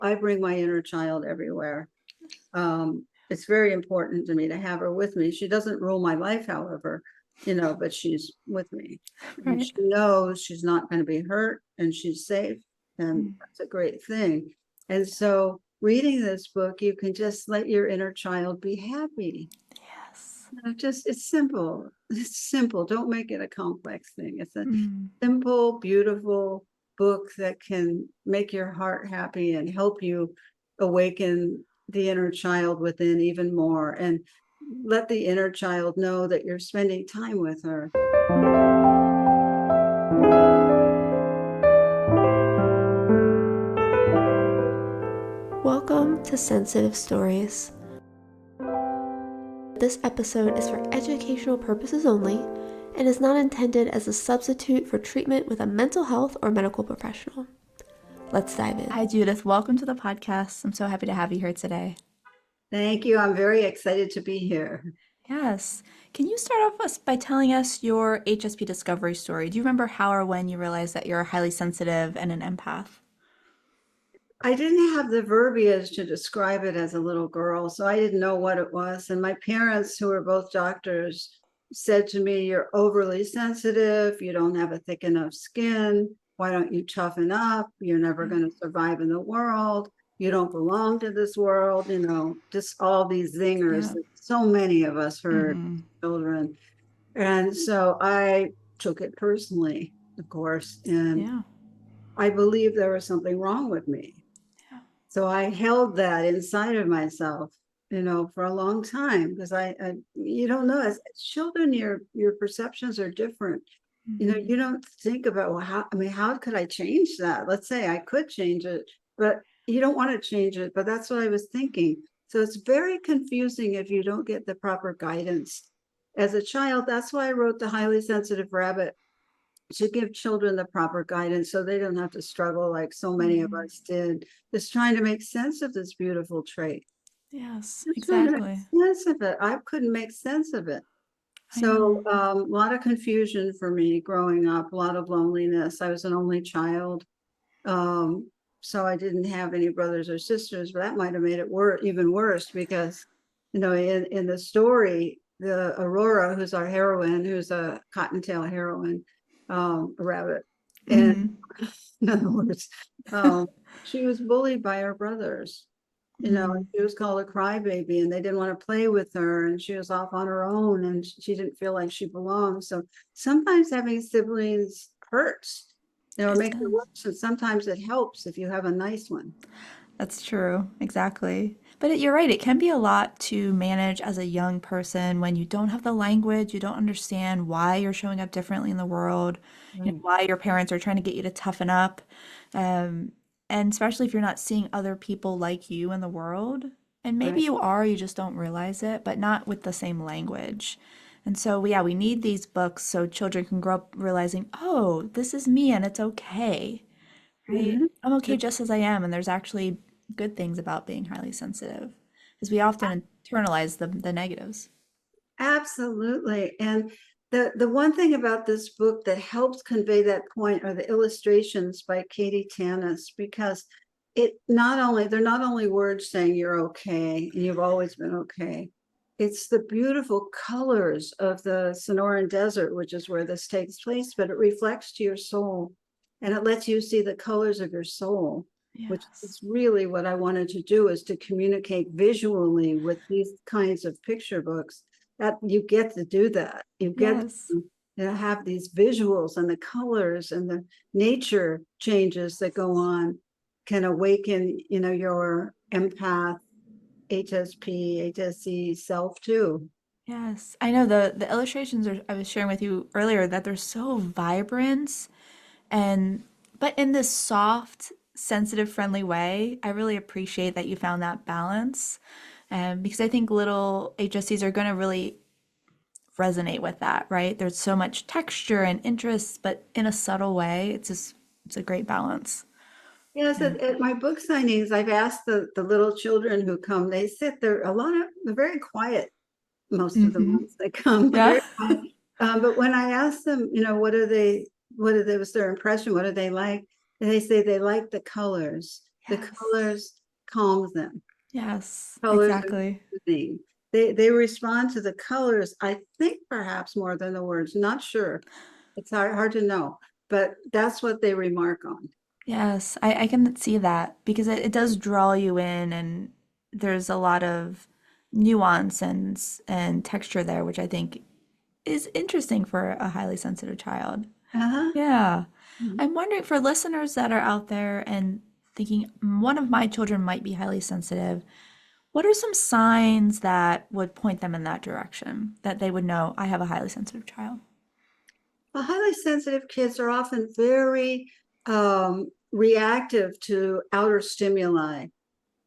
I bring my inner child everywhere. It's very important to me to have her with me. She doesn't rule my life, however, but she's with me. And Right. she knows she's not going to be hurt and she's safe. And Mm. that's a great thing. And so reading this book, you can just let your inner child be happy. Yes. It's simple. It's simple. Don't make it a complex thing. It's a Mm. simple, beautiful book that can make your heart happy and help you awaken the inner child within even more, and let the inner child know that you're spending time with her. Welcome to Sensitive Stories. This episode is for educational purposes only and is not intended as a substitute for treatment with a mental health or medical professional. Let's dive in. Hi, Judith. Welcome to the podcast. I'm so happy to have you here today. Thank you. I'm very excited to be here. Yes. Can you start off by telling us your HSP Discovery story? Do you remember how or when you realized that you're highly sensitive and an empath? I didn't have the verbiage to describe it as a little girl, so I didn't know what it was. And my parents, who were both doctors, said to me, "You're overly sensitive. You don't have a thick enough skin. Why don't you toughen up? You're never going to survive in the world. You don't belong to this world." Just all these zingers Yeah. that so many of us heard Mm-hmm. children. And so I took it personally, of course, and Yeah. I believed there was something wrong with me. Yeah. So I held that inside of myself, for a long time, because you don't know, as children, your perceptions are different. Mm-hmm. You don't think about, well, how could I change that? Let's say I could change it, but you don't want to change it. But that's what I was thinking. So it's very confusing if you don't get the proper guidance as a child. That's why I wrote The Highly Sensitive Rabbit, to give children the proper guidance so they don't have to struggle like so many of Mm-hmm. us did, just trying to make sense of this beautiful trait. Yes, Just trying to exactly. make sense of it. I couldn't make sense of it. I know. So a lot of confusion for me growing up, a lot of loneliness. I was an only child. Um, so I didn't have any brothers or sisters, but that might have made it even worse, because, in the story, the Aurora, who's our heroine, who's a cottontail heroine, a rabbit, and Mm-hmm. in other words, she was bullied by her brothers. Mm-hmm. She was called a crybaby, and they didn't want to play with her, and she was off on her own, and she didn't feel like she belonged. So sometimes having siblings hurts, it It makes it does. worse, and sometimes it helps if you have a nice one. That's true, exactly. But you're right, it can be a lot to manage as a young person when you don't have the language, you don't understand why you're showing up differently in the world, Right. why your parents are trying to get you to toughen up. Um, and especially if you're not seeing other people like you in the world. And maybe Right. you are, you just don't realize it, but not with the same language. And so, yeah, we need these books so children can grow up realizing, oh, this is me and it's okay. Right? Mhm. I'm okay just as I am, and there's actually good things about being highly sensitive, because we often internalize the negatives. Absolutely. And the one thing about this book that helps convey that point are the illustrations by Katie Tanis, because they're not only words saying you're okay and you've always been okay. It's the beautiful colors of the Sonoran Desert, which is where this takes place, but it reflects to your soul, and it lets you see the colors of your soul, which is Yes. really what I wanted to do, is to communicate visually with these kinds of picture books, that you get to do that. You get Yes. to have these visuals, and the colors and the nature changes that go on can awaken, your empath, HSP, HSC self too. Yes. I know the illustrations I was sharing with you earlier that they're so vibrant and but in this soft, sensitive, friendly way. I really appreciate that you found that balance. Because I think little HSCs are going to really resonate with that, right? There's so much texture and interest, but in a subtle way. It's a great balance. Yes, Yeah. at my book signings, I've asked the little children who come, they sit there, they're very quiet, most of the Mm-hmm. ones that come, Yeah. very quiet. But when I ask them, what are they, what's their impression? What do they like? And they say they like the colors. The Yes. colors calm them. Yes, Colors are exactly. soothing. They respond to the colors, I think perhaps more than the words, not sure. It's hard to know, but that's what they remark on. Yes, I can see that because it does draw you in, and there's a lot of nuance and texture there, which I think is interesting for a highly sensitive child. Uh-huh. Yeah. Mhm. I'm wondering for listeners that are out there and thinking, one of my children might be highly sensitive, what are some signs that would point them in that direction that they would know I have a highly sensitive child? Well, highly sensitive kids are often very reactive to outer stimuli,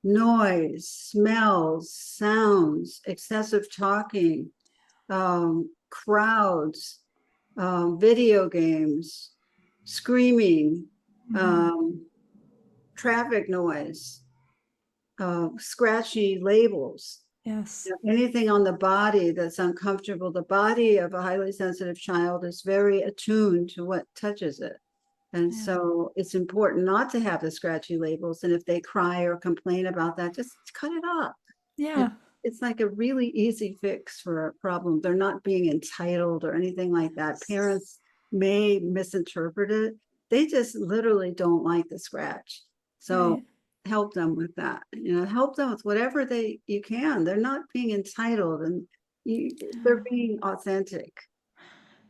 noise, smells, sounds, excessive talking, crowds, video games, screaming, Hmm. um, traffic noise, scratchy labels. Yes. Anything on the body that's uncomfortable. The body of a highly sensitive child is very attuned to what touches it. And Yeah. so it's important not to have the scratchy labels. And if they cry or complain about that, just cut it off. And Yeah. it's like a really easy fix for a problem. They're not being entitled or anything like that. Parents may misinterpret it. They just literally don't like the scratch. So Right. help them with that. Help them with whatever you can. They're not being entitled, and they're being authentic.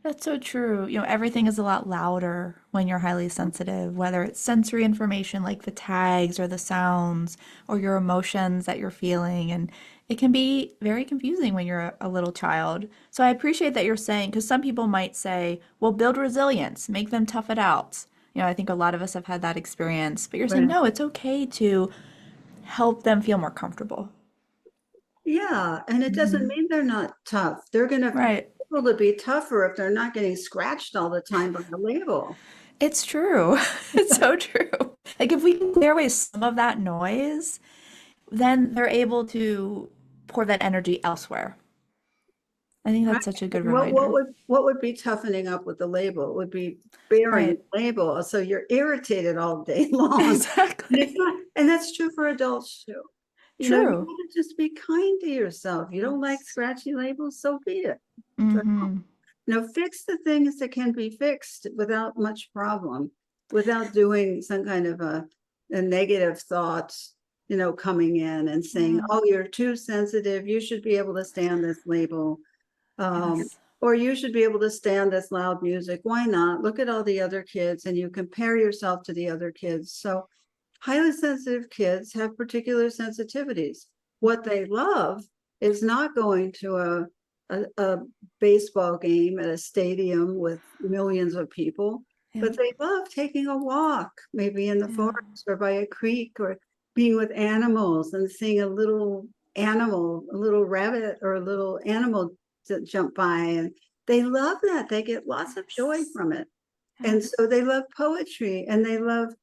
That's so true. Everything is a lot louder when you're highly sensitive, whether it's sensory information like the tags or the sounds or your emotions that you're feeling. And it can be very confusing when you're a little child. So I appreciate that you're saying, because some people might say, well, build resilience, make them tough it out. I think a lot of us have had that experience, but you're saying, Right. no, it's okay to help them feel more comfortable. Yeah, and it doesn't Hmm. mean they're not tough. They're going to be Right. able to be tougher if they're not getting scratched all the time by the label. It's true. It's so true. Like if we can clear away some of that noise, then they're able to pour that energy elsewhere. I think Right. that's such a good What reminder. would be toughening up with the label? It would be bearing Right. the label. So you're irritated all day long. And it's Exactly. not, and that's true for adults too. You True. want to just be kind to yourself. You don't like scratchy labels, so be it. So, Hmm. fix the things that can be fixed without much problem, without doing some kind of a negative thoughts, coming in and saying, Yeah. oh, you're too sensitive. You should be able to stand this label. Um, Yes. or you should be able to stand this loud music. Why not? Look at all the other kids and you compare yourself to the other kids. So highly sensitive kids have particular sensitivities. What they love is not going to a baseball game at a stadium with millions of people, Yeah. but they love taking a walk, maybe in the Yeah. forest or by a creek, or being with animals and seeing a little animal, a little rabbit or a little animal that jump by. And they love that. They get lots of joy Yes. from it. And Yes. so they love poetry and they love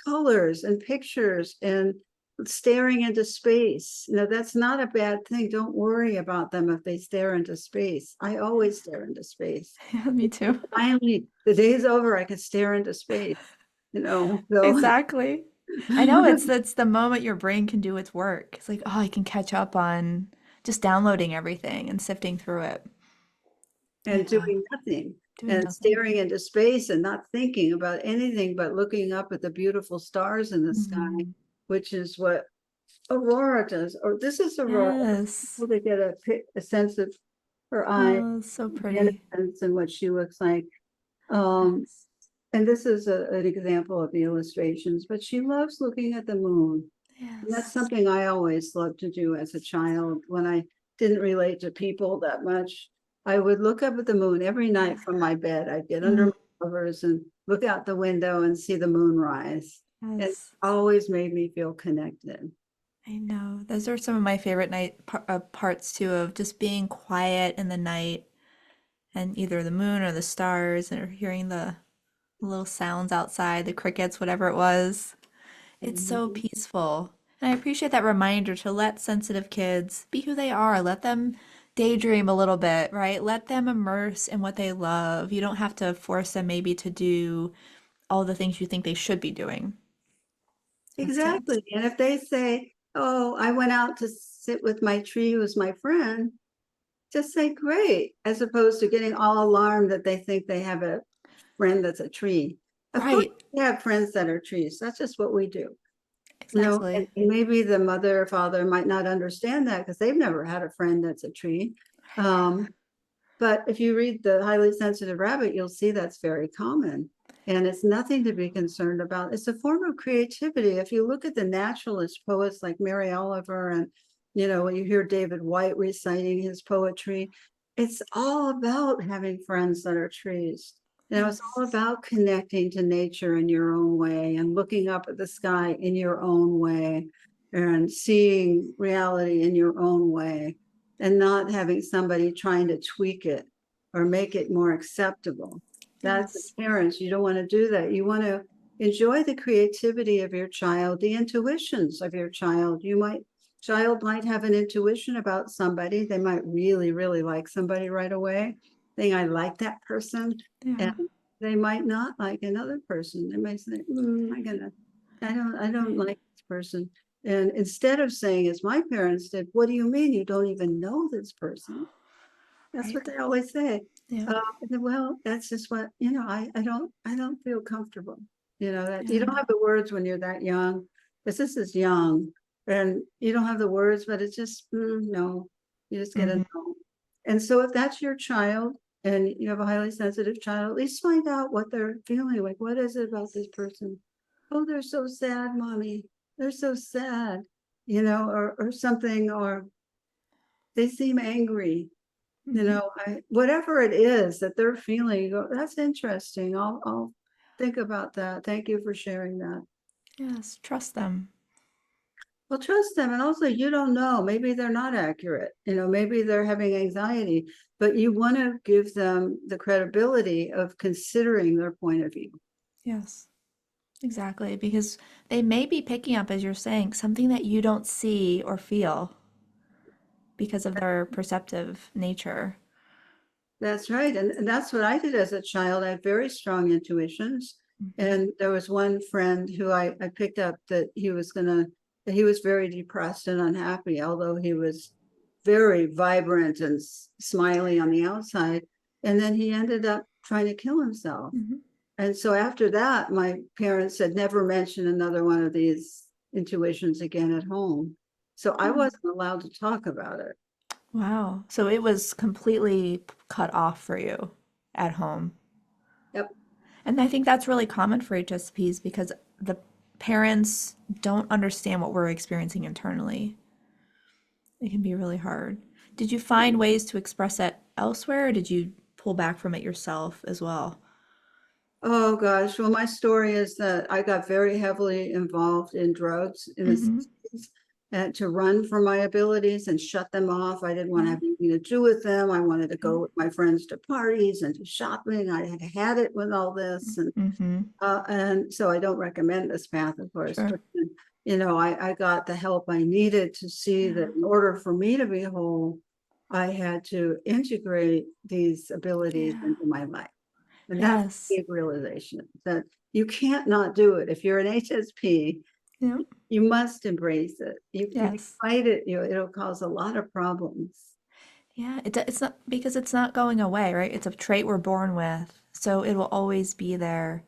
colors and pictures and staring into space. That's not a bad thing. Don't worry about them if they stare into space. I always stare into space. Yeah, me too. Finally, the day's over, I could stare into space, so Exactly. I know it's the moment your brain can do its work. It's like, oh, I can catch up on just downloading everything and sifting through it. and Yeah. doing nothing Doing and nothing. staring into space and not thinking about anything but looking up at the beautiful stars in the sky, Mhm. which is what Aurora does. Or this is Aurora. Yes. They get a sense of her eye, Oh, so the pretty. innocence and what she looks like. Um, Yes. and this is an example of the illustrations, but she loves looking at the moon. And that's Yes. something I always loved to do as a child when I didn't relate to people that much. I would look up at the moon every night from my bed. I'd get under Mm, my covers and look out the window and see the moon rise. It yes. always made me feel connected. I know. Those are some of my favorite parts too, of just being quiet in the night and either the moon or the stars or hearing the little sounds outside, the crickets, whatever it was. It's so Mhm. peaceful. And I appreciate that reminder to let sensitive kids be who they are. Let them daydream a little bit, right? Let them immerse in what they love. You don't have to force them maybe to do all the things you think they should be doing. Exactly. And if they say, oh, I went out to sit with my tree who's my friend, just say great, as opposed to getting all alarmed that they think they have a friend that's a tree. Of course, Right. we have friends that are trees. That's just what we do. Exactly. And maybe the mother or father might not understand that because they've never had a friend that's a tree. But if you read The Highly Sensitive Rabbit, you'll see that's very common. And it's nothing to be concerned about. It's a form of creativity. If you look at the naturalist poets like Mary Oliver and, when you hear David White reciting his poetry, it's all about having friends that are trees. It's all about connecting to nature in your own way and looking up at the sky in your own way and seeing reality in your own way and not having somebody trying to tweak it or make it more acceptable. That's the Yes. parents. You don't want to do that. You want to enjoy the creativity of your child, the intuitions of your child. Child might have an intuition about somebody. They might really, really like somebody right away. Think I like that person. Yeah. And they might not like another person. They might say, I don't like this person. And instead of saying, as my parents did, what do you mean you don't even know this person? That's Right. what they always say. Yeah. Well, that's just what, I don't feel comfortable. That you Yeah. don't have the words when you're that young, because this is young and you don't have the words, but it's just, no, you just get a Mhm. no. And so if that's your child and you have a highly sensitive child, at least find out what they're feeling. Like, what is it about this person? Oh, they're so sad, mommy. They're so sad, or something, or they seem angry. Mhm. Whatever it is that they're feeling, that's interesting. I'll think about that. Thank you for sharing that. Yes. Trust them. Well, trust them. And also, you don't know, maybe they're not accurate. Maybe they're having anxiety, but you want to give them the credibility of considering their point of view. Yes. Exactly. Because they may be picking up, as you're saying, something that you don't see or feel because of their perceptive nature. That's right. And that's what I did as a child. I had very strong intuitions. Mhm. And there was one friend who I picked up that he was very depressed and unhappy, although he was very vibrant and smiley on the outside. And then he ended up trying to kill himself. Mhm. And so after that, my parents said, never mention another one of these intuitions again at home. So I Hmm. wasn't allowed to talk about it. Wow. So it was completely cut off for you at home. Yep. And I think that's really common for HSPs because the parents don't understand what we're experiencing internally. It can be really hard. Did you find ways to express that elsewhere, or did you pull back from it yourself as well? Oh gosh, well, my story is that I got very heavily involved in drugs in the Mm-hmm. 60s and to run from my abilities and shut them off. I didn't want to Yeah. have anything to do with them. I wanted to Yeah. go with my friends to parties and to shopping. I had had it with all this, Mm-hmm. and so I don't recommend this path, of course. Sure. But I got the help I needed to see Yeah. that in order for me to be whole, I had to integrate these abilities Yeah. into my life. And that's a Yes. big realization that you can't not do it. If you're an HSP, Yeah. you must embrace it. If you Yes. fight it, it'll cause a lot of problems. Yeah. It's not because it's not going away, right? It's a trait we're born with, so it will always be there.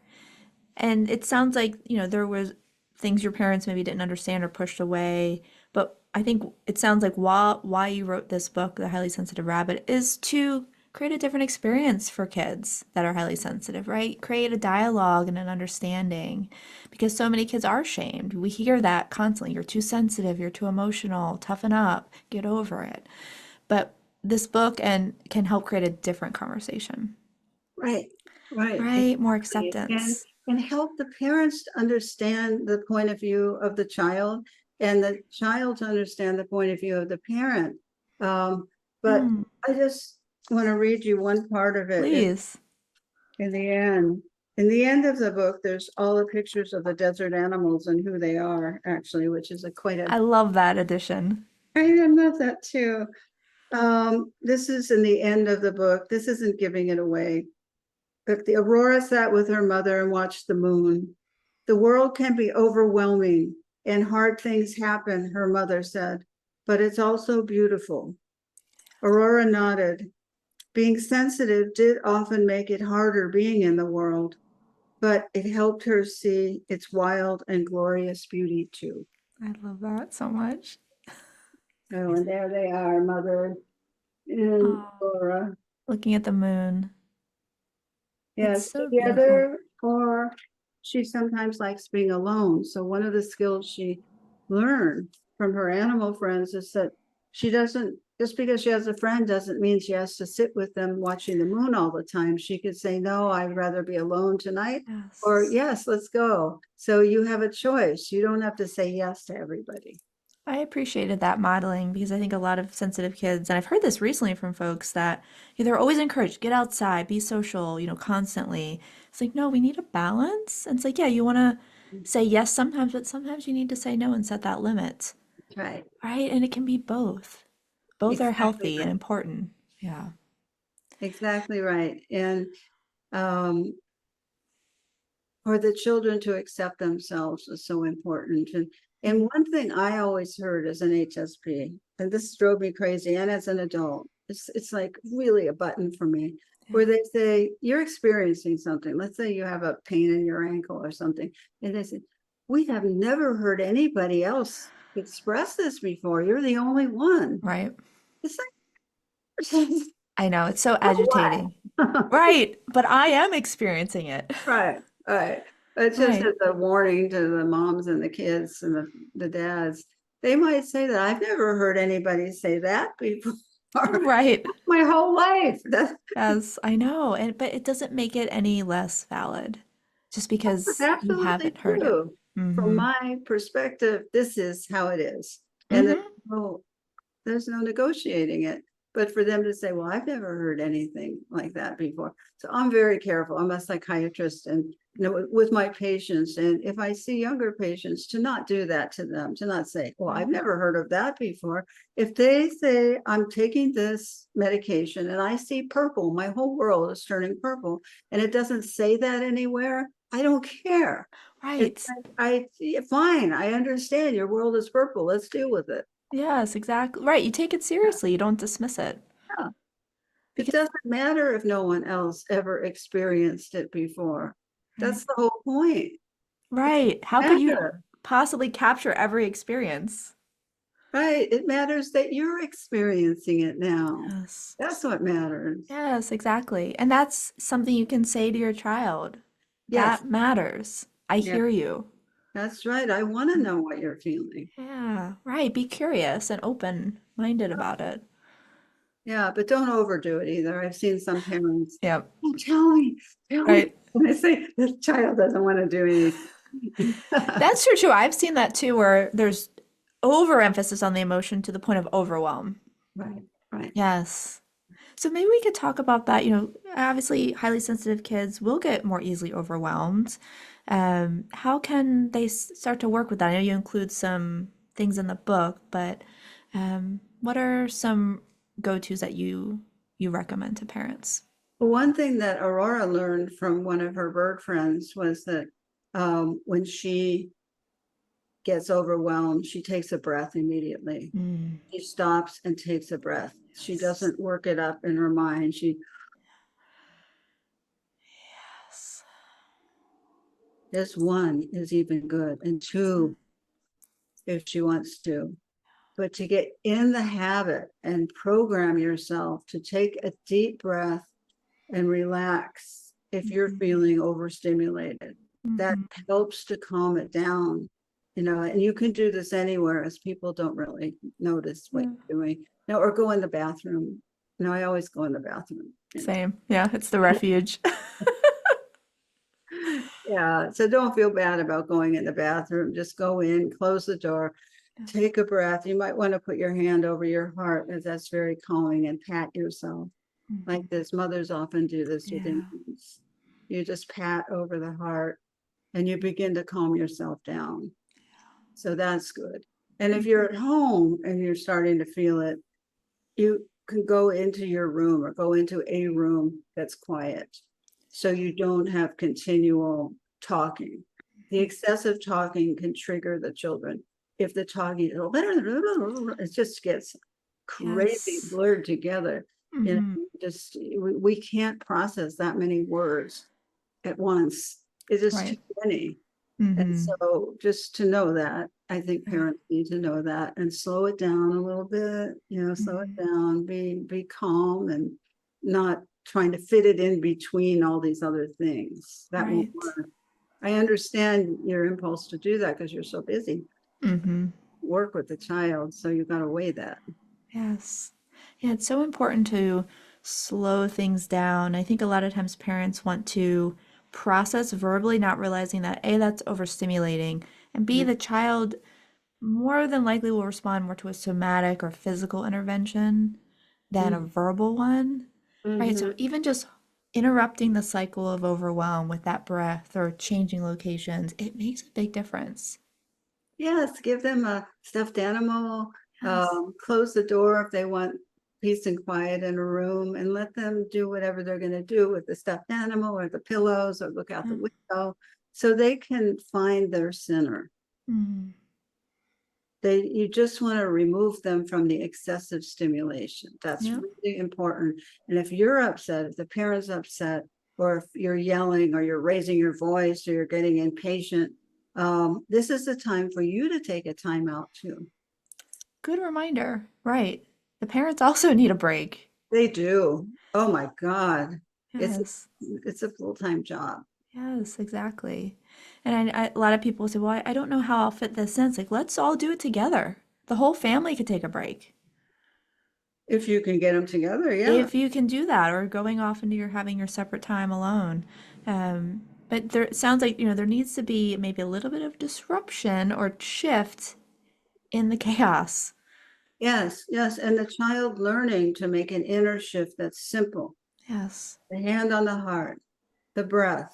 And it sounds like, there was things your parents maybe didn't understand or pushed away, but I think it sounds like why you wrote this book, The Highly Sensitive Rabbit, is to create a different experience for kids that are highly sensitive, right? Create a dialogue and an understanding because so many kids are shamed. We hear that constantly. You're too sensitive, you're too emotional, toughen up, get over it. But this book can help create a different conversation, Right, right. right? More Exactly. And acceptance. and help the parents to understand the point of view of the child and the child to understand the point of view of the parent. But Hmm. I just want to read you one part of it. Please. In the end, in the end of the book, there's all the pictures of the desert animals and who they are, actually, which is quite a. I love that addition. I love that too. This is in the end of the book. This isn't giving it away. But the Aurora sat with her mother and watched the moon. The world can be overwhelming and hard things happen, her mother said, but it's also beautiful. Aurora nodded. Being sensitive did often make it harder being in the world, but it helped her see its wild and glorious beauty too. I love that so much. Oh, and there they are, Mother and Oh, Aurora. looking at the moon. It's Yes, so beautiful. together, or she sometimes likes being alone. So one of the skills she learned from her animal friends is that she doesn't, just because she has a friend doesn't mean she has to sit with them watching the moon all the time. She could say, no, I'd rather be alone tonight, or Yes. yes, let's go. So you have a choice. You don't have to say yes to everybody. I appreciated that modeling because I think a lot of sensitive kids, and I've heard this recently from folks that they're always encouraged, get outside, be social, constantly. It's like, no, we need a balance. And it's like, yeah, you want to say yes sometimes, but sometimes you need to say no and set that limit, Right. right? And it can be both. Both are Exactly healthy and right. important. Yeah. Exactly right. And um, for the children to accept themselves is so important. And one thing I always heard as an HSP, and this drove me crazy, and as an adult, it's like really a button for me, where they say, you're experiencing something. Let's say you have a pain in your ankle or something. And they say, we have never heard anybody else express this before. You're the only one. Right. It's like, I know. It's so so what? agitating. Right. But I am experiencing it. Right, right. It's just Right. as a warning to the moms and the kids and the dads. They might say that I've never heard anybody say that before. Right. My whole life. That's Yes, I know. But it doesn't make it any less valid just because you absolutely haven't heard it. true. From Mm-hmm. my perspective, this is how it is. And Mm-hmm. there's no negotiating it. But for them to say, well, I've never heard anything like that before. So I'm very careful. I'm a psychiatrist and with my patients. And if I see younger patients, to not do that to them, to not say, well, I've never heard of that before. If they say, I'm taking this medication and I see purple, my whole world is turning purple, and it doesn't say that anywhere, I don't care. It's Right. like, fine, I understand your world is purple. Let's deal with it. Yes, exactly. Right. You take it seriously. You don't dismiss it. Yeah. It Because, doesn't matter if no one else ever experienced it before. right. That's the whole point. It Right. How could doesn't you matter, possibly capture every experience? right? It matters that you're experiencing it now. Yes. That's what matters. Yes, exactly. And that's something you can say to your child. Yes, That matters. I yeah, hear you. that's right. I want to know what you're feeling. Yeah, right. Be curious and open-minded about it. Yeah, but don't overdo it either. I've seen some parents, Yep. oh, tell me, tell me. Right. And I say, the child doesn't want to do anything. That's true too. I've seen that too, where there's overemphasis on the emotion to the point of overwhelm. Right, right. Yes. So maybe we could talk about that. Obviously, highly sensitive kids will get more easily overwhelmed. How can they start to work with that? I know you include some things in the book, but what are some go-tos that you recommend to parents? One thing that Aurora learned from one of her bird friends was that when she gets overwhelmed, she takes a breath immediately. Mm, She stops and takes a breath. She yes. doesn't work it up in her mind. Yes. Just one is even good, and two if she wants to. But to get in the habit and program yourself to take a deep breath and relax if you're feeling overstimulated. That Mhm. helps to calm it down, and you can do this anywhere as people don't really notice what Yeah. you're doing. Or go in the bathroom. I always go in the bathroom. Same. Yeah, it's the refuge. Yeah, so don't feel bad about going in the bathroom. Just go in, close the door, take a breath. You might want to put your hand over your heart, as that's very calming, and pat yourself like Mhm. this. Mothers often do this with Yeah. infants. You just pat over the heart and you begin to calm yourself down. So that's good. And if you're at home and you're starting to feel it, you can go into your room or go into a room that's quiet so you don't have continual talking. The excessive talking can trigger the children. If the talking, it just gets crazy Yes. blurred together. You Mm-hmm. know, just we can't process that many words at once. It is too Right. many. And Mm-hmm. so just to know that, I think Yeah. parents need to know that and slow it down a little bit, slow it Mm-hmm. down, be calm and not trying to fit it in between all these other things. That won't Right. work. I understand your impulse to do that because you're so busy. Mm-hmm. Work with the child, so you've got to weigh that. Yes. Yeah, it's so important to slow things down. I think a lot of times parents want to process verbally, not realizing that A, that's overstimulating, and B, the child more than likely will respond more to a somatic or physical intervention than a verbal one. Right? Mm-hmm. So even just interrupting the cycle of overwhelm with that breath or changing locations, it makes a big difference. Yes, give them a stuffed animal, Yes. close the door if they want peace and quiet in a room, and let them do whatever they're going to do with the stuffed animal or the pillows or look out the Yeah. window so they can find their center. Mm. You just want to remove them from the excessive stimulation. That's Yeah. really important. And if you're upset, if the parent's upset, or if you're yelling or you're raising your voice or you're getting impatient, this is the time for you to take a time out too. Good reminder. Right. The parents also need a break. They do. Oh my God. It's Yes. it's a full-time job. Yes, exactly. And a lot of people say, well, I don't know how I'll fit this in. It's like, let's all do it together. The whole family could take a break. If you can get them together, yeah. If you can do that, or going off into your having your separate time alone. But there it sounds like, there needs to be maybe a little bit of disruption or shift in the chaos. Yes, yes. And the child learning to make an inner shift that's simple. Yes. The hand on the heart, the breath.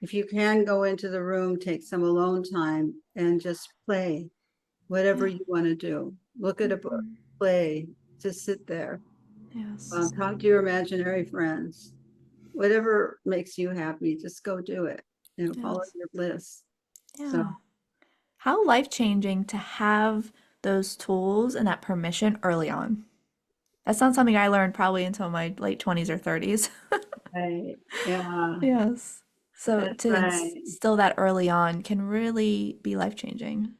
If you can go into the room, take some alone time and just play whatever Yeah. you want to do. Look at a book, Mhm. play, just sit there, Yes. talk to your imaginary friends. Whatever makes you happy, just go do it. Follow Yes. your bliss. So, Yeah. How life-changing to have those tools and that permission early on. That's not something I learned probably until my late 20s or 30s. right. Yeah, Yes. So that's to right. instill that early on can really be life-changing.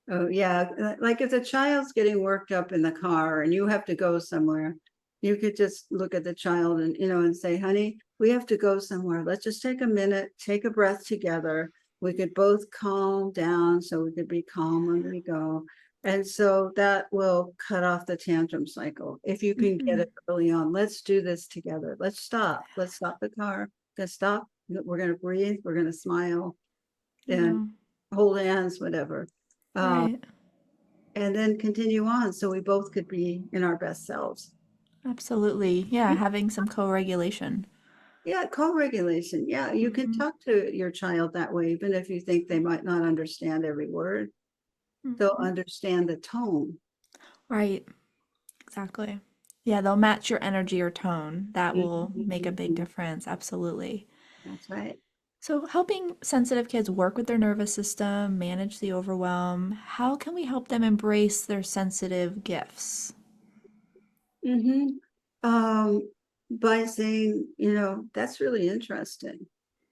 Oh, yeah. Like if the child's getting worked up in the car and you have to go somewhere, you could just look at the child and say, honey, we have to go somewhere. Let's just take a minute, take a breath together. We could both calm down so we could be calm when we go. And so that will cut off the tantrum cycle. If you can get Mhm. it early on, let's do this together. Let's stop. Let's stop the car. Let's stop. We're going to breathe. We're going to smile and Yeah. hold hands, whatever. Um, Right. and then continue on so we both could be in our best selves. Absolutely. Yeah, having some co-regulation. Yeah, co-regulation. Yeah, you can Hmm. talk to your child that way, even if you think they might not understand every word, they'll Hmm. understand the tone. Right. Exactly. Yeah, they'll match your energy or tone. That will make a big Mhm. difference. Absolutely. That's right. So, helping sensitive kids work with their nervous system, manage the overwhelm, how can we help them embrace their sensitive gifts? Hmm. Um, by saying, that's really interesting.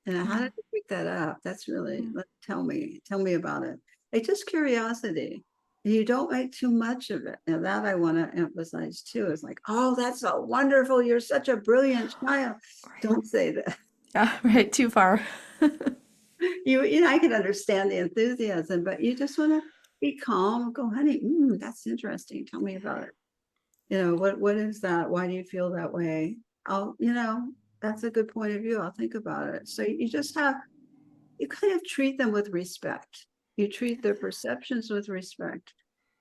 And how Yeah. did you pick that up? That's really, Yeah. tell me about it. It's just curiosity. You don't make too much of it. Now that I want to emphasize too is like, oh, that's so wonderful. You're such a brilliant child. Right. Don't say that. Yeah, right. Too far. I can understand the enthusiasm, but you just want to be calm. Go, honey, that's interesting. Tell me about it. What is that? Why do you feel that way? That's a good point of view. I'll think about it. So you kind of treat them with respect. You treat their perceptions with respect.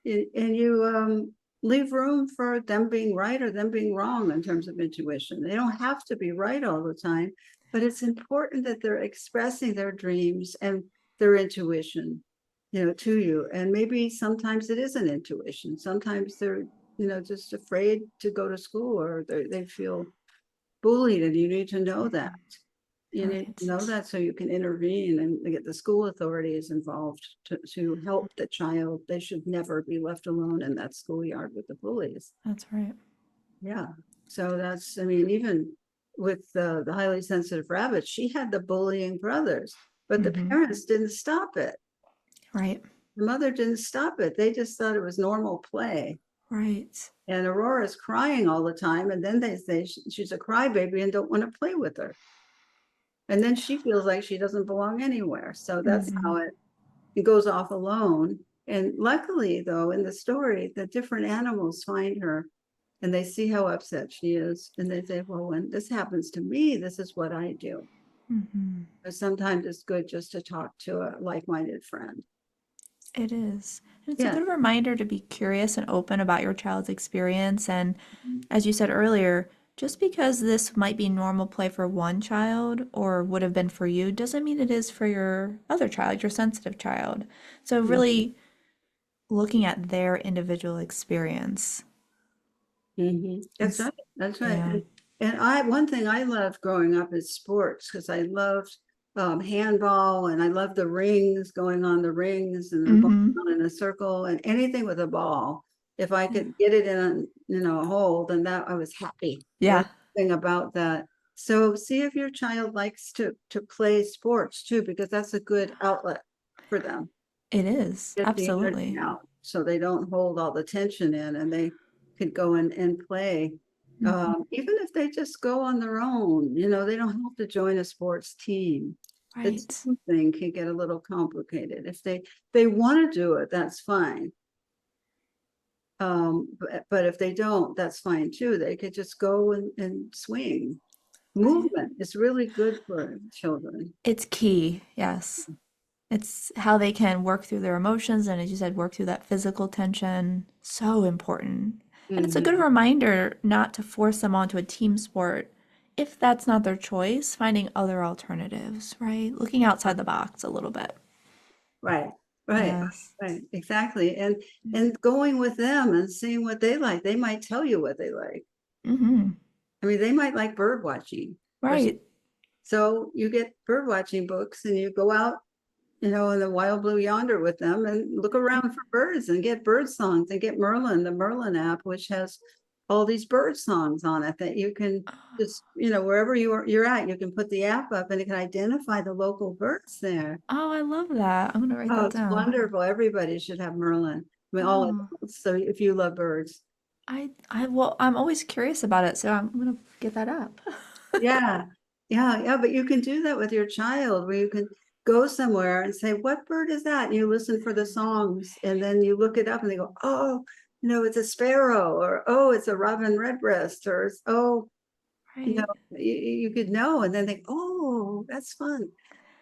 And you leave room for them being right or them being wrong in terms of intuition. They don't have to be right all the time, but it's important that they're expressing their dreams and their intuition, to you. And maybe sometimes it is an intuition. Sometimes they're, just afraid to go to school or they feel bullied and you need to know that. You need Right. to know that so you can intervene and get the school authorities involved to help the child. They should never be left alone in that schoolyard with the bullies. That's right. Yeah. So that's, I mean, even with the highly sensitive rabbit, she had the bullying brothers, but the Hmm. parents didn't stop it. Right. The mother didn't stop it. They just thought it was normal play. Right. And Aurora's crying all the time. And then they say she's a crybaby and don't want to play with her. And then she feels like she doesn't belong anywhere. So that's how Hmm. it goes off alone. And luckily, though, in the story, the different animals find her and they see how upset she is. And they say, well, when this happens to me, this is what I do. Hmm. But sometimes it's good just to talk to a like-minded friend. It is. And it's a Yeah. good reminder to be curious and open about your child's experience. And as you said earlier, just because this might be normal play for one child or would have been for you doesn't mean it is for your other child, your sensitive child. So, really looking at their individual experience. That's Is, right. That's right. yeah. And one thing I loved growing up is sports because I loved handball and I loved the rings, going on the rings and going Hmm. on in a circle and anything with a ball. If I Yeah. could get it in a hole, then that I was happy. There was Yeah, something about that. So see if your child likes to play sports too, because that's a good outlet for them. it is. Get the energy Absolutely. out so they don't hold all the tension in and they could go and play. Hmm. Even if they just go on their own, they don't have to join a sports team. The Right. team thing can get a little complicated. If they want to do it, that's fine. But if they don't, that's fine too. They could just go and swing. Right. Movement is really good for children. It's key. Yes. It's how they can work through their emotions and, as you said, work through that physical tension. So important. And it's a good Mhm. reminder not to force them onto a team sport if that's not their choice, finding other alternatives, right? Looking outside the box a little bit. Right, right, Yes. right, exactly. And going with them and seeing what they like. They might tell you what they like. Mm-hmm. I mean, they might like bird watching or Right. so you get bird watching books and you go out, in the wild blue yonder with them and look around for birds and get bird songs and get Merlin, the Merlin app, which has all these bird songs on it that you can just, wherever you're at, you can put the app up and it can identify the local birds there. Oh, I love that. I'm gonna write Oh, that it's down. wonderful. Everybody should have Merlin. I mean, all Oh, adults. So if you love birds. well, I'm always curious about it, so I'm gonna get that up. Yeah. Yeah. Yeah. But you can do that with your child where you can go somewhere and say, what bird is that? And you listen for the songs and then you look it up and they go, oh, it's a sparrow or, oh, it's a robin redbreast or, oh, Right. you could know. And then they, oh, that's fun.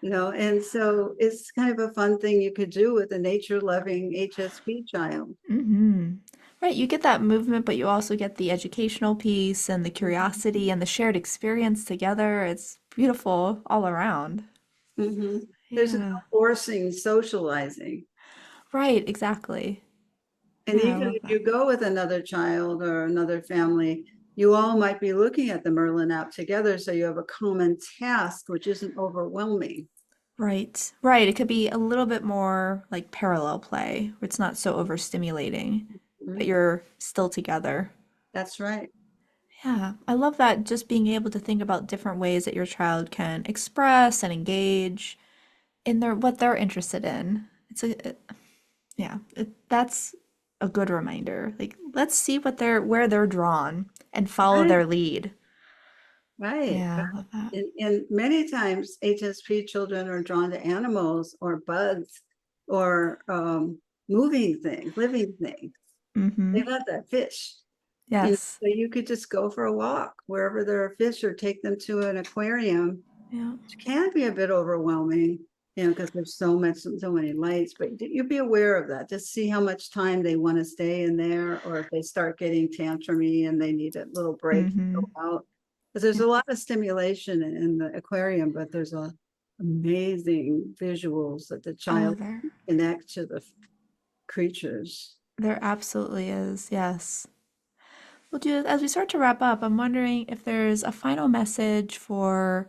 And so it's kind of a fun thing you could do with a nature loving HSP child. Mm-hmm. Right, you get that movement, but you also get the educational piece and the curiosity and the shared experience together. It's beautiful all around. Mm-hmm. There's no Yeah. forcing socializing. Right, exactly. And Yeah, I even love if that. you go with another child or another family, you all might be looking at the Merlin app together. So you have a common task, which isn't overwhelming. Right. Right. It could be a little bit more like parallel play, where it's not so overstimulating, but Mhm. you're still together. That's right. Yeah, I love that just being able to think about different ways that your child can express and engage in their what they're interested in. Yeah, that's a good reminder. Like, let's see where they're drawn and follow Right. their lead. Right. Yeah, I love that. And many times HSP children are drawn to animals or bugs or moving things, living things. They Mm-hmm. love that fish. Yes. So you could just go for a walk wherever there are fish or take them to an aquarium, Yeah. which can be a bit overwhelming, because there's so many lights, but you be aware of that. Just see how much time they want to stay in there, or if they start getting tantrumy and they need a little break, Mm-hmm. go out. Because there's Yeah. a lot of stimulation in the aquarium, but there's amazing visuals that the Oh, child there connect to the creatures. there absolutely is. Yes. Well, Judith, as we start to wrap up, I'm wondering if there's a final message for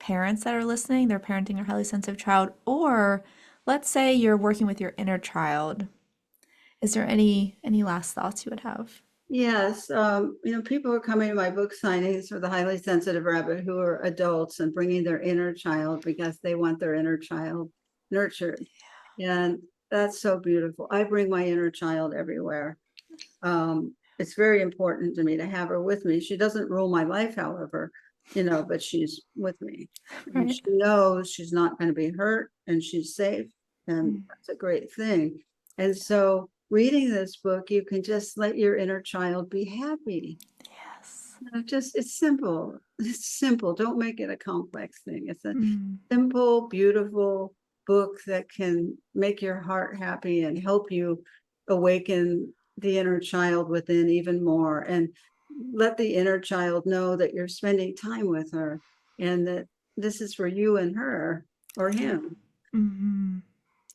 parents that are listening, they're parenting a highly sensitive child, or let's say you're working with your inner child. Is there any last thoughts you would have? Yes, people are coming to my book signings for the highly sensitive rabbit who are adults and bringing their inner child because they want their inner child nurtured. And that's so beautiful. I bring my inner child everywhere. It's very important to me to have her with me. She doesn't rule my life, however, but she's with me. And Right. she knows she's not going to be hurt and she's safe. And Mm. that's a great thing. And so reading this book, you can just let your inner child be happy. Yes. It's simple. It's simple. Don't make it a complex thing. It's a Mm. simple, beautiful book that can make your heart happy and help you awaken the inner child within even more, and let the inner child know that you're spending time with her and that this is for you and her or him. Hmm.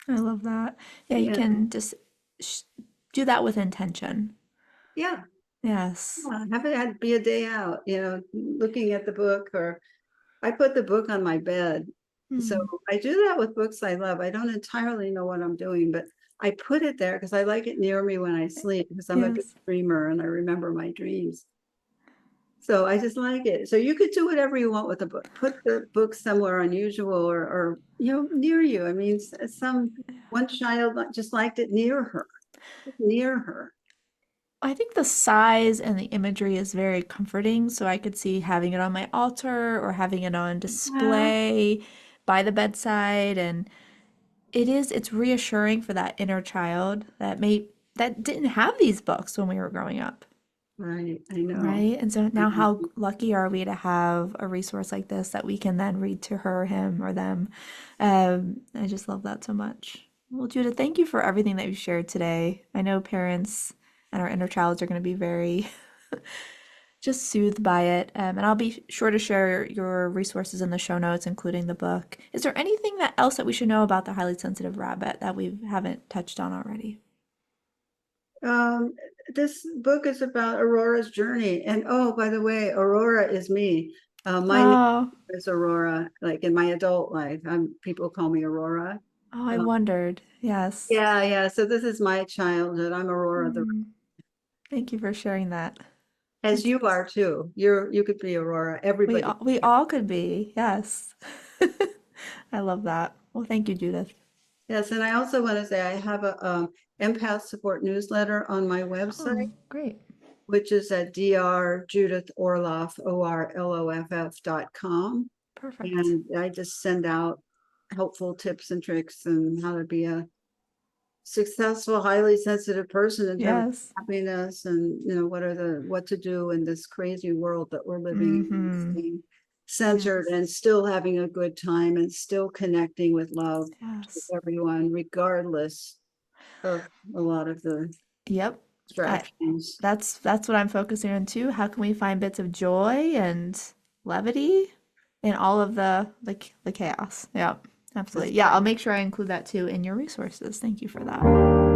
I love that. Yeah, you Yeah. can just sh do that with intention. Yeah. Yes. Have it be a day out, looking at the book, or I put the book on my bed. So Mm. I do that with books I love. I don't entirely know what I'm doing, but I put it there because I like it near me when I sleep, because I'm a big Yes. dreamer and I remember my dreams. So I just like it. So you could do whatever you want with the book. Put the book somewhere unusual or near you. I mean, one child just liked it near her, near her. I think the size and the imagery is very comforting, so I could see having it on my altar or having it on Yeah. display by the bedside, and it's reassuring for that inner child that didn't have these books when we were growing up. Right. I know. Right? And so now how lucky are we to have a resource like this that we can then read to her, him, or them? I just love that so much. Well, Judith, thank you for everything that you shared today. I know parents and our inner childs are going to be very just soothed by it. And I'll be sure to share your resources in the show notes, including the book. Is there anything else that we should know about the highly sensitive rabbit that we haven't touched on already? Um, this book is about Aurora's journey. And oh, by the way, Aurora is me. My name Oh, is Aurora, like in my adult life. People call me Aurora. oh, I Um, wondered. Yes. yeah, yeah. So this is my childhood. I'm Aurora, Hmm. Thank you for sharing that. as It's, you are too. You could be Aurora. Everybody. we all could be. Yes. I love that. Well, thank you, Judith. Yes, and I also want to say I have a empath support newsletter on my website, Oh, great. which is at Judith Orloff, ORLOFF.com. Perfect. And I just send out helpful tips and tricks and how to be a successful, highly sensitive person in terms of Yes. happiness, and what to do in this crazy world that we're living in, Mm-hmm. staying centered Yes. and still having a good time and still connecting with love with Yes. everyone, regardless of a lot of the Yep. I distractions. that's what I'm focusing on too. How can we find bits of joy and levity in all of the chaos? Yep. That's Absolutely. Yeah, right. I'll make sure I include that too in your resources. Thank you for that.